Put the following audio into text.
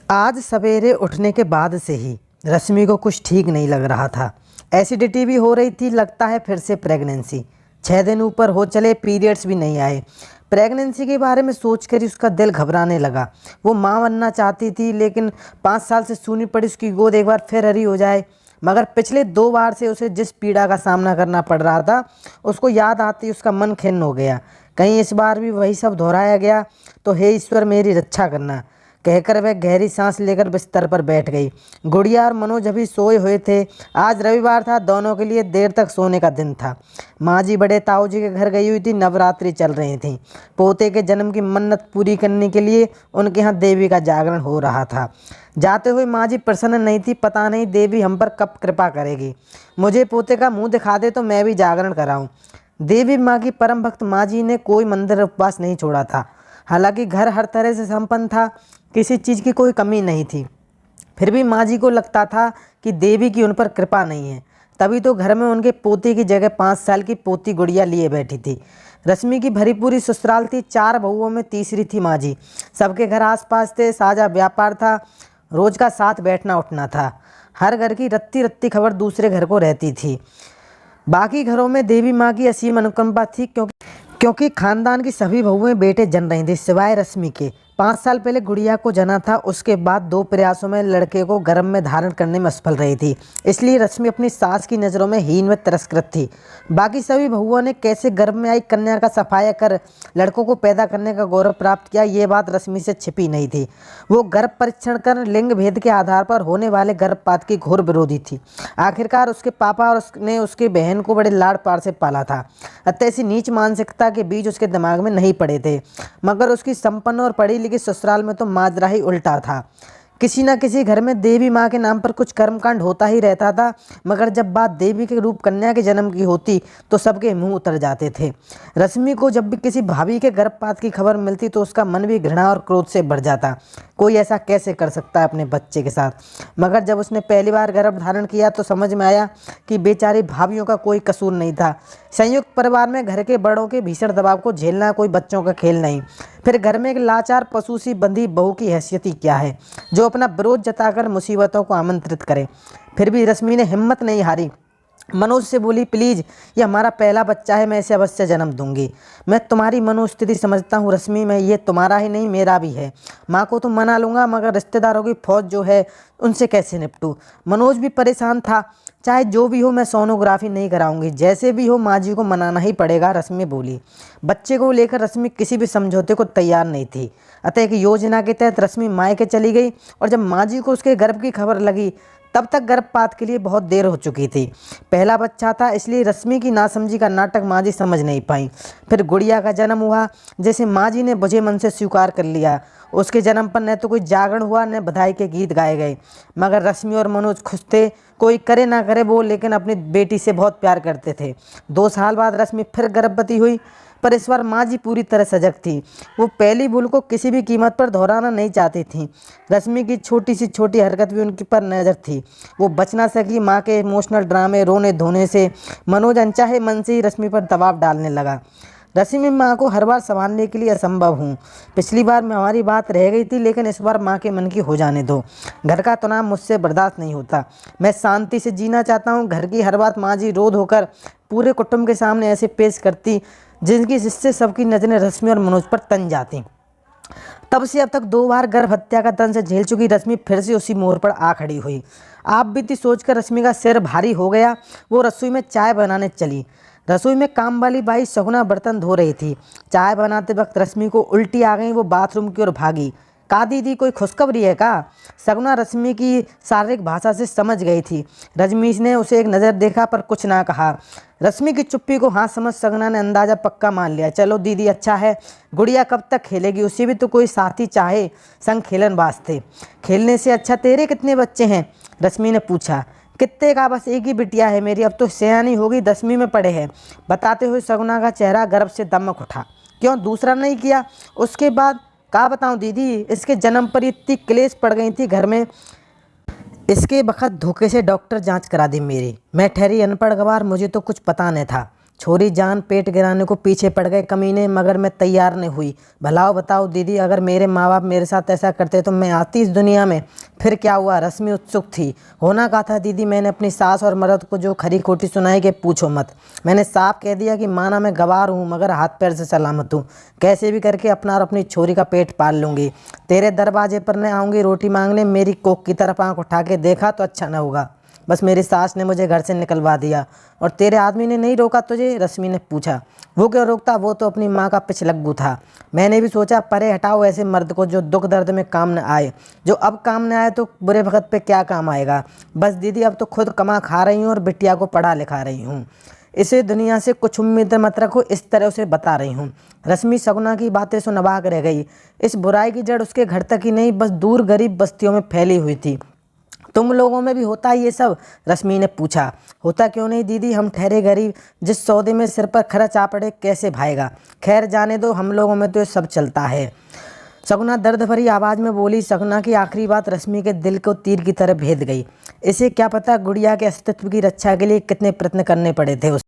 आज सवेरे उठने के बाद से ही रश्मि को कुछ ठीक नहीं लग रहा था। एसिडिटी भी हो रही थी, लगता है फिर से प्रेगनेंसी। 6 दिन ऊपर हो चले, पीरियड्स भी नहीं आए। प्रेगनेंसी के बारे में सोचकर ही उसका दिल घबराने लगा। वो माँ बनना चाहती थी, लेकिन 5 साल से सूनी पड़ी उसकी गोद एक बार फिर हरी हो जाए। मगर पिछले 2 बार से उसे जिस पीड़ा का सामना करना पड़ रहा था, उसको याद आते ही उसका मन खिन्न हो गया। कहीं इस बार भी वही सब दोहराया गया तो हे ईश्वर मेरी रक्षा करना, कहकर वह गहरी सांस लेकर बिस्तर पर बैठ गई। गुड़िया और मनोज अभी सोए हुए थे। आज रविवार था, दोनों के लिए देर तक सोने का दिन था। माँ जी बड़े ताऊ जी के घर गई हुई थी, नवरात्रि चल रही थी। पोते के जन्म की मन्नत पूरी करने के लिए उनके यहाँ देवी का जागरण हो रहा था। जाते हुए माँ जी प्रसन्न नहीं थी। पता नहीं देवी हम पर कब कृपा करेगी, मुझे पोते का मुँह दिखा दे तो मैं भी जागरण कराऊँ। देवी माँ की परम भक्त माँ जी ने कोई मंदिर उपवास नहीं छोड़ा था। हालांकि घर हर तरह से संपन्न था, किसी चीज़ की कोई कमी नहीं थी। फिर भी माँ जी को लगता था कि देवी की उन पर कृपा नहीं है। तभी तो घर में उनके पोते की जगह 5 साल की पोती गुड़िया लिए बैठी थी। रश्मि की भरी पूरी ससुराल थी। 4 बहुओं में तीसरी थी माँ जी। सबके घर आसपास थे, साझा व्यापार था, रोज का साथ बैठना उठना था। हर घर की रत्ती रत्ती खबर दूसरे घर को रहती थी। बाकी घरों में देवी माँ की असीम अनुकंपा थी, क्योंकि खानदान की सभी बहुएं बेटे जन रही थी सिवाय रश्मि के। 5 साल पहले गुड़िया को जना था, उसके बाद 2 प्रयासों में लड़के को गर्भ में धारण करने में असफल रही थी। इसलिए रश्मि अपनी सास की नज़रों में हीन व तिरस्कृत थी। बाकी सभी बहुओं ने कैसे गर्भ में आई कन्या का सफाया कर लड़कों को पैदा करने का गौरव प्राप्त किया, ये बात रश्मि से छिपी नहीं थी। वो गर्भ परीक्षण कर लिंग भेद के आधार पर होने वाले गर्भपात की घोर विरोधी थी। आखिरकार उसके पापा और उसने उसकी बहन को बड़े लाड़ प्यार से पाला था, अतः ऐसी नीच मानसिकता के बीज उसके दिमाग में नहीं पड़े थे। मगर उसकी संपन्न और पढ़ी लिखी ससुराल में तो माजरा ही उल्टा था। किसी न किसी घर में देवी माँ के नाम पर कुछ कर्मकांड होता ही रहता था। मगर जब बात देवी के रूप कन्या के जन्म की होती तो सबके मुंह उतर जाते थे। रश्मि को जब भी किसी भाभी के गर्भपात की खबर मिलती तो उसका मन भी घृणा और क्रोध से भर जाता। कोई ऐसा कैसे कर सकता है अपने बच्चे के साथ। मगर जब उसने पहली बार गर्भ धारण किया तो समझ में आया कि बेचारी भाभियों का कोई कसूर नहीं था। संयुक्त परिवार में घर के बड़ों के भीषण दबाव को झेलना कोई बच्चों का खेल नहीं। फिर घर में एक लाचार पशु सी बंधी बहू की हैसियत ही क्या है, जो अपना विरोध जताकर मुसीबतों को आमंत्रित करे। फिर भी रश्मि ने हिम्मत नहीं हारी। मनोज से बोली, प्लीज़, ये हमारा पहला बच्चा है, मैं इसे अवश्य जन्म दूंगी। मैं तुम्हारी मनोस्थिति समझता हूँ रश्मि, मैं ये तुम्हारा ही नहीं मेरा भी है। माँ को तो मना लूँगा, मगर रिश्तेदारों की फौज जो है उनसे कैसे निपटूँ। मनोज भी परेशान था। चाहे जो भी हो मैं सोनोग्राफी नहीं कराऊंगी, जैसे भी हो माँ जी को मनाना ही पड़ेगा, रश्मि बोली। बच्चे को लेकर रश्मि किसी भी समझौते को तैयार नहीं थी। अतः एक योजना के तहत रश्मि मायके चली गई और जब माँ जी को उसके गर्भ की खबर लगी तब तक गर्भपात के लिए बहुत देर हो चुकी थी। पहला बच्चा था, इसलिए रश्मि की नासमझी का नाटक माँ जी समझ नहीं पाई। फिर गुड़िया का जन्म हुआ, जैसे माँ जी ने बुझे मन से स्वीकार कर लिया। उसके जन्म पर न तो कोई जागरण हुआ न बधाई के गीत गाए गए। मगर रश्मि और मनोज खुश थे। कोई करे ना करे वो, लेकिन अपनी बेटी से बहुत प्यार करते थे। 2 साल बाद रश्मि फिर गर्भवती हुई, पर इस बार माँ जी पूरी तरह सजग थी। वो पहली भूल को किसी भी कीमत पर दोहराना नहीं चाहती थी। रश्मि की छोटी सी छोटी हरकत भी उनकी पर नज़र थी। वो बच ना सकी। माँ के इमोशनल ड्रामे, रोने धोने से मनोज अनचाहे मन से ही रश्मि पर दबाव डालने लगा। रश्मि माँ को हर बार संभालने के लिए असंभव हूँ। पिछली बार में हमारी बात रह गई थी, लेकिन इस बार माँ के मन की हो जाने दो। घर का तनाव मुझसे बर्दाश्त नहीं होता। मैं शांति से जीना चाहता हूँ। घर की हर बात माँ जी रोध होकर पूरे कुटुंब के सामने ऐसे पेश करती जिससे सबकी नज़रें रश्मि और मनोज पर तन जाती। तब से अब तक 2 बार गर्भ हत्या का तंज झेल चुकी रश्मि फिर से उसी मोड़ पर आ खड़ी हुई। आप बीती सोचकर रश्मि का सिर भारी हो गया। वो रसोई में चाय बनाने चली। रसोई में काम वाली बाई सगुना बर्तन धो रही थी। चाय बनाते वक्त रश्मि को उल्टी आ गई। वो बाथरूम की ओर भागी। का दीदी, कोई खुशखबरी है का? सगुना रश्मि की शारीरिक भाषा से समझ गई थी। रजनीश ने उसे एक नज़र देखा पर कुछ ना कहा। रश्मि की चुप्पी को हाँ समझ सगुना ने अंदाज़ा पक्का मान लिया। चलो दीदी, अच्छा है। गुड़िया कब तक खेलेगी? उसे भी तो कोई साथी चाहे संग खेलन वास्ते। खेलने से अच्छा तेरे कितने बच्चे हैं? रश्मि ने पूछा। कितने का? बस एक ही बिटिया है मेरी, अब तो सयानी होगी, 10वीं में पढ़े है। बताते हुए सगुना का चेहरा गर्व से दमक उठा। क्यों दूसरा नहीं किया? उसके बाद का बताऊं दीदी, इसके जन्म पर इतनी क्लेश पड़ गई थी घर में। इसके बखत धोखे से डॉक्टर जांच करा दी मेरी। मैं ठहरी अनपढ़ गवार, मुझे तो कुछ पता नहीं था। छोरी जान पेट गिराने को पीछे पड़ गए कमीने, मगर मैं तैयार नहीं हुई। भलाओ बताओ दीदी, अगर मेरे माँ बाप मेरे साथ ऐसा करते तो मैं आती इस दुनिया में? फिर क्या हुआ? रश्मि उत्सुक थी। होना क्या था दीदी, मैंने अपनी सास और मर्द को जो खरी खोटी सुनाई कि पूछो मत। मैंने साफ कह दिया कि माना मैं गवार हूँ मगर हाथ पैर से सलामत हूँ, कैसे भी करके अपना और अपनी छोरी का पेट पाल लूँगी। तेरे दरवाजे पर न आऊँगी रोटी मांगने, मेरी कोख की तरफ आँख उठा के देखा तो अच्छा न होगा। बस मेरी सास ने मुझे घर से निकलवा दिया। और तेरे आदमी ने नहीं रोका तुझे? रश्मि ने पूछा। वो क्यों रोकता, वो तो अपनी माँ का पिछलग्गू था। मैंने भी सोचा परे हटाओ ऐसे मर्द को जो दुख दर्द में काम न आए। जो अब काम न आए तो बुरे वक्त पे क्या काम आएगा। बस दीदी अब तो खुद कमा खा रही हूँ और बिटिया को पढ़ा लिखा रही हूँ। इसे दुनिया से कुछ उम्मीद मत रखो, इस तरह उसे बता रही हूँ। रश्मि सगुना की बातें सुन अवाक रह गई। इस बुराई की जड़ उसके घर तक ही नहीं, बस दूर गरीब बस्तियों में फैली हुई थी। तुम लोगों में भी होता है ये सब? रश्मि ने पूछा। होता क्यों नहीं दीदी, हम ठहरे गरीब, जिस सौदे में सिर पर खर्च आ पड़े कैसे भाएगा। खैर जाने दो, हम लोगों में तो ये सब चलता है। सगुना दर्द भरी आवाज़ में बोली। सगुना की आखिरी बात रश्मि के दिल को तीर की तरह भेद गई। इसे क्या पता गुड़िया के अस्तित्व की रक्षा के लिए कितने प्रयत्न करने पड़े थे।